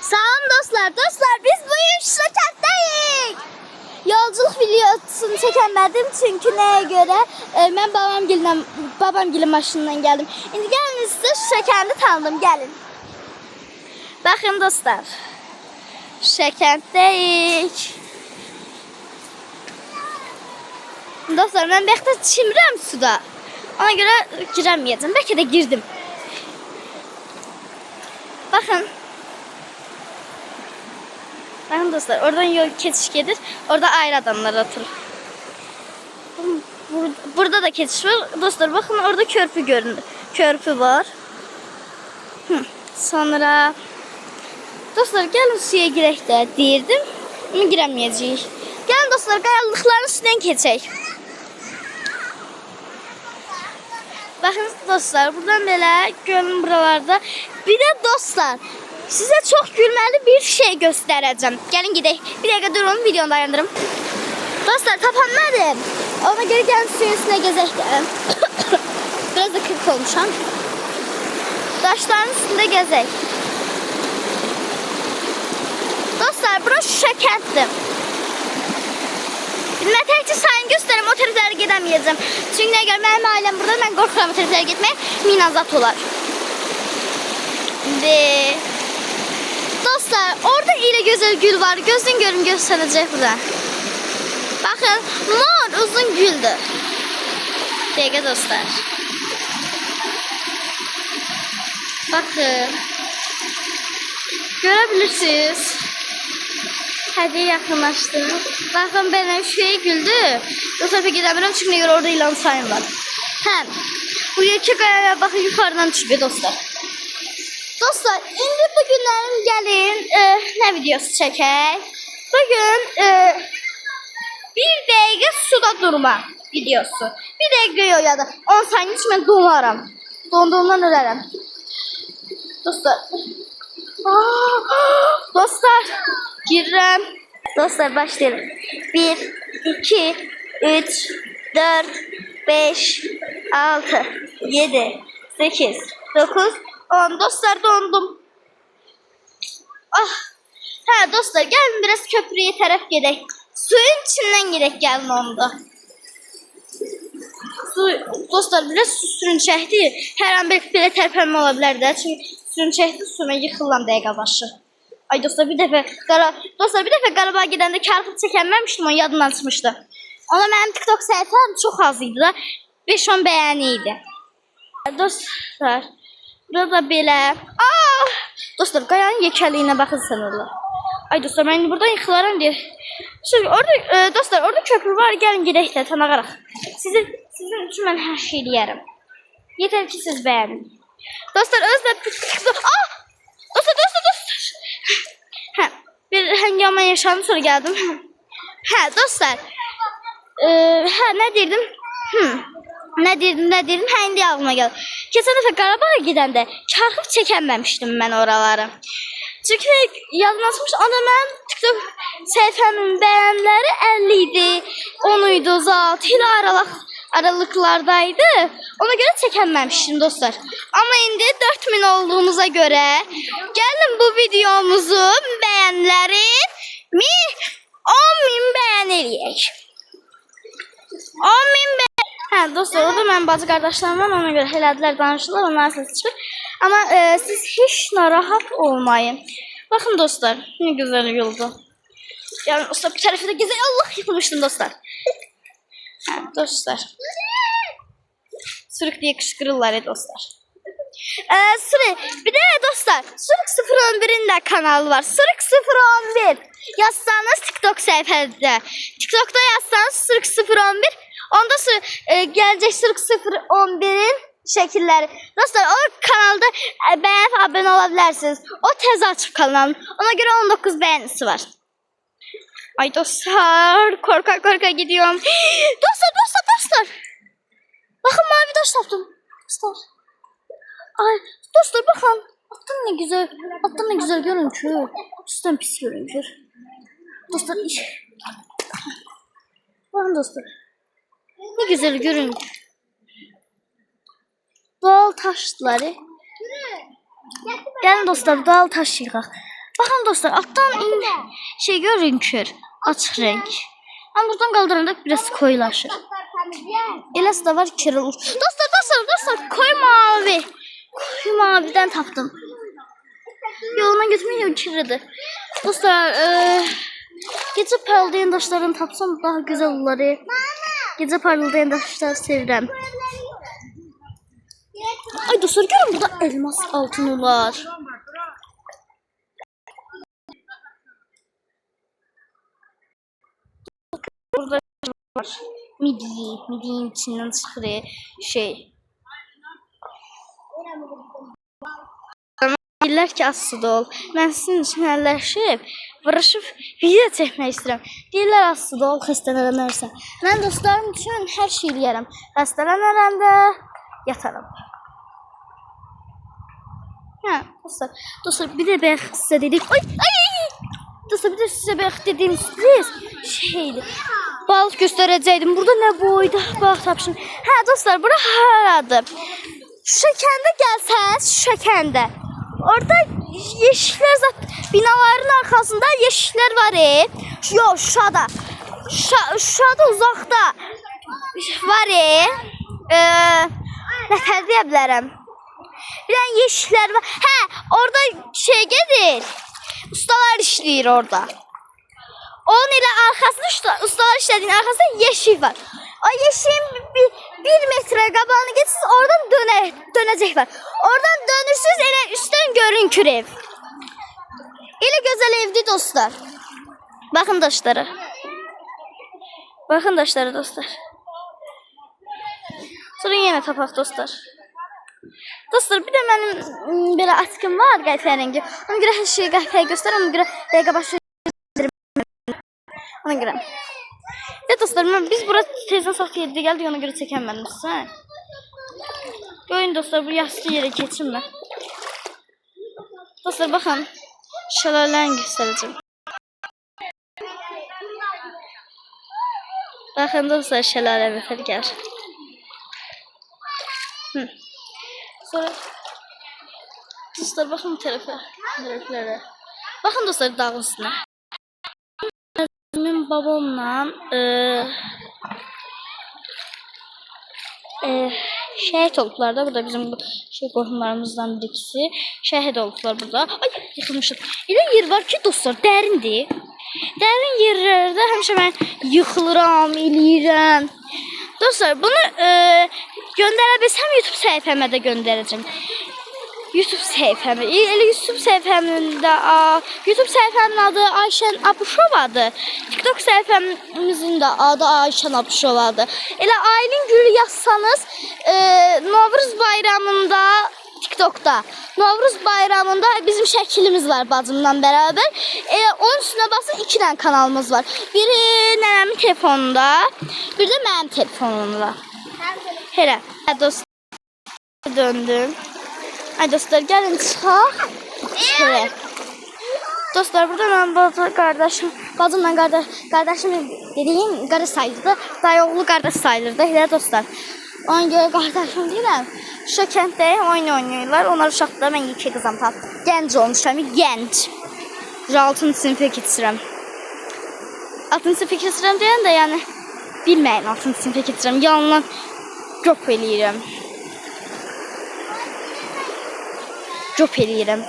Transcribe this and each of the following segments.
Salam dostlar. Dostlar biz bugün Şirkətdəyik. Yolculuk videosunu çəkəmədim çünkü neye göre? Ben babamgilin maşınından geldim. İndi gəlin size Şirkəndi tanıdım, gəlin. Bakın dostlar. Şirkətdəyik. Dostlar ben belki de çimirəm suda. Ona göre giremeyeceğim. Belki de girdim. Bakın. Bakın dostlar oradan yol geçiş gelir. Orada ayrı adamlar oturur. Burada da geçiş var. Dostlar bakın orada körpü göründü. Körpü var. Sonra dostlar gelin suya girək də deyirdim. Ama giremeyeceğiz. Gelin dostlar qayalıqların üstünden keçək. Bakın dostlar buradan böyle gölün buralarda. Bir de dostlar size çok gülmeli bir şey göstereceğim. Gelin gidelim. Bir dakika durun, videonu dayandırım. Dostlar tapanmadım. Ona göre gelin suyun üstüne gezelim. Biraz da kırık olmuşam. Taşların üstünde gezek. Dostlar burası Şirkətdir. Ben təkcə sayını göstərim, o tərəflərə gedəməyəcəm. Çünki nə görə mənim ailəm burada, mən qorxuram o tərəflərə getməyə, minazat olar. Ve dostlar, orada elə gözəl gül var. Gözün görüm göstərəcək burada. Baxın, mor uzun güldür. Dəqiqə dostlar. Baxın. Görebilirsiniz. Hadi yakınlaştım. Bakın benim şuraya güldü. Dostlar pek gidemiyorum çünkü orada ilan sayım var. Hem bu iki kayaya bakın yukarıdan çıkıyor dostlar. Dostlar indi bugünlerim gelin ne videosu çekək. Bugün bir dakika suda durma videosu. Bir dakika yok ya da 10 saniye için ben donaram. Donduğumdan ölerim. Dostlar. Dostlar girəm. Dostlar başlayalım. 1, 2, 3, 4, 5, 6, 7, 8, 9, 10. Dostlar dondum. Ha dostlar gelin biraz köprüye taraf gedək. Suyun içinden gedək gelin onda. Dostlar biraz su sürünçəkdir. Hər an belki belə tərpənmə ola bilər də. Çünki sürünçəkdir suyuna yıxılan dəqiqə başı. Ay dostlar bir dəfə Qarabağa gedəndə karpız çəkənməmişdim, o yadımdan çıxmışdı. Ona mənim TikTok səhifəm çox az idi da. 5-10 bəyəni idi. Dostlar burada belə. Dostlar qayanın yekəliyinə baxın sanırlar. Ay dostlar mən buradan yıxılaram deyə. Şimdi orada dostlar orada köprü var. Gəlin gedək də tanıyaraq. Sizin üçün mən hər şey eləyərəm. Yeter ki siz bəyənin. Dostlar özlə Dostlar. Hə, bir həngama yaşandı sonra gəldim. Hə, dostlar. Hə, nə deyirdim? Nə deyirdim? Hə, indi ağlıma gəldi. Keçən dəfə Qarabağa gedəndə karxıb çəkənməmişdim mən oraları. Çünki yadımdan çıxmış, ana mənim TikTok səhifəmin bəyənləri 50 idi, 10 idi, 6 ilə aralıklardaydı. Ona göre çəkənməmişdim dostlar. Ama indi 4000 olduğumuza göre gelin bu videomuzun bəyənləri 10.000 bəyən eləyək. 10.000 bəyən. Hə dostlar orada mən bacı qardaşlarım var, ona göre helədilər danışırlar, onlar səs çıxır. Ama siz hiç narahat olmayın. Bakın dostlar ne güzel yoldu. Yani dostlar bir tarafı da güzel. Allah yıkılmıştım dostlar. Ha, dostlar. Sürük diye kışkırırlar dostlar. Bir de dostlar Sürük 011'in de kanalı var. Sürük 011 yazsanız TikTok sayfada. TikTok'ta yazsanız Sürük 011. Onda gelecek Sürük 011'in şekilleri. Dostlar o kanalda beğenip abone olabilirsiniz. O tez açıp kanalın. Ona göre 19 beğenisi var. Ay dostlar korka gidiyorum. Dostlar. Bakın mavi taş taptım. Dostlar. Ay dostlar bakın. Attım ne güzel görünüyor. Üstten pis görünüyor. Dostlar bakın dostlar. Ne güzel görünüyor. Doğal taşları. Gəlin dostlar, dal taş yığaq. Bakın dostlar, alttan şey görünür, açıq renk. Ama buradan kaldıranda biraz koyulaşır. Eləsi de var kiril. Dostlar, koyu mavi. Koyu maviden tapdım. Yoluna götürmeyin, kirlidir. Dostlar, gece parıldayan daşlarını tapsam daha güzel olur. Gece parıldayan daşları sevirəm. Ay dostlar, görün burada elmas altın var. Burada var. Midyenin içinden çıxır şey. Deyirlər ki, asıda ol. Mən sizin üçün əlləşib, vırışıb video çəkmək istəyirəm. Deyirlər asıda ol, xəstələnərsən. Mən dostlarım üçün hər şey eləyərəm. Xəstələnərəm də yatarım. Hə, dostlar, bir də bayaq sizə dedik. Dostlar, bir də sizə bayaq dediyim şeydir. Balıq göstərəcəkdim. Burada nə boyda balıq tapışın. Hə, dostlar, bura haradır? Şəkəndə gəlsəz, Şəkəndə. Orada yeşikler zaten binaların arkasında yeşikler var. Yok, Şuşada. Şuşada uzakta var. Ne deyə bilərəm? Bir tane yeşikler var. Hə, orada şey gedir. Ustalar işləyir orada. Onun ile arkasında ustalar işlediğin arkasında yeşik var. O yeşiğin bir metre qabağını geçsiniz, oradan dönecek var. Oradan dönürsünüz, elə üstten görünür ev. Elə güzel evdi dostlar. Bakın daşlara. Bakın daşlara dostlar. Sonra yine tapaq dostlar. Dostlar, bir de benim belə atkım var qəhvərengi. Ona görə hər şeyi qəhvəyə göstər, ona görə dəqiqə başlayırım. Ona görə. Ya dostlar, biz bura tezden saat 7'de geldik, ona göre çekemem size. Görün dostlar, bu yastığı yere geçinme. Dostlar bakın, şəlaləni göstereceğim. Bakın dostlar, şəlalə məsəl gəlir. Sonra dostlar bakın bu tərəflərə. Bakın dostlar, dağın üstünə. Benim babamla şəhid oldular da, burada bizim şey qohumlarımızdan birisi şəhid oldular burada. Ay, yıxılmışıq. Elə yer var ki dostlar, dərindir. Dərin yerlərdə həmişə mən yıxılıram, eləyirəm. Dostlar, bunu göndərə bilsəm YouTube səhifəmə də göndərəcəm. YouTube səhifəmi. Elə YouTube səhifəmində YouTube səhifəmin adı Ayşən Abuşovadır. TikTok səhifəmizin də adı Ayşən Abuşovadır. Elə Aylin Gülü yazsanız Novruz bayramında TikTokda Novruz bayramında bizim şəklimiz var bacımla beraber. Onun üstüne basın, 2 tane kanalımız var. Biri nənəmin telefonunda, bir də mənim telefonumda. Elə dostlar, döndüm. Ay dostlar, gelin çıxaq. Şöyle. Dostlar, burada ben bacımla kardeşim dediğim qardaş sayılırdı. Dayıoğlu qardaş sayılırdı. Elə dostlar. Ona görə qardaşım deyirəm. Şuşa kənddə oyun oynayırlar. Onlar uşaqda, mən 2 qızam tapdım. Gənc olmuşam, gənc. 6-cı sinifə keçirəm. 6-cı sinifə keçirəm deyən də, yəni bilməyin 6-cı sinifə keçirəm. Yalandan qop eləyirəm. Cop eləyirəm.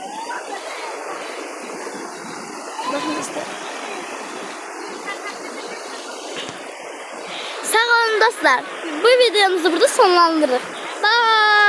Sağ olun dostlar. Bu videomuzu burada sonlandırırıq. Bye.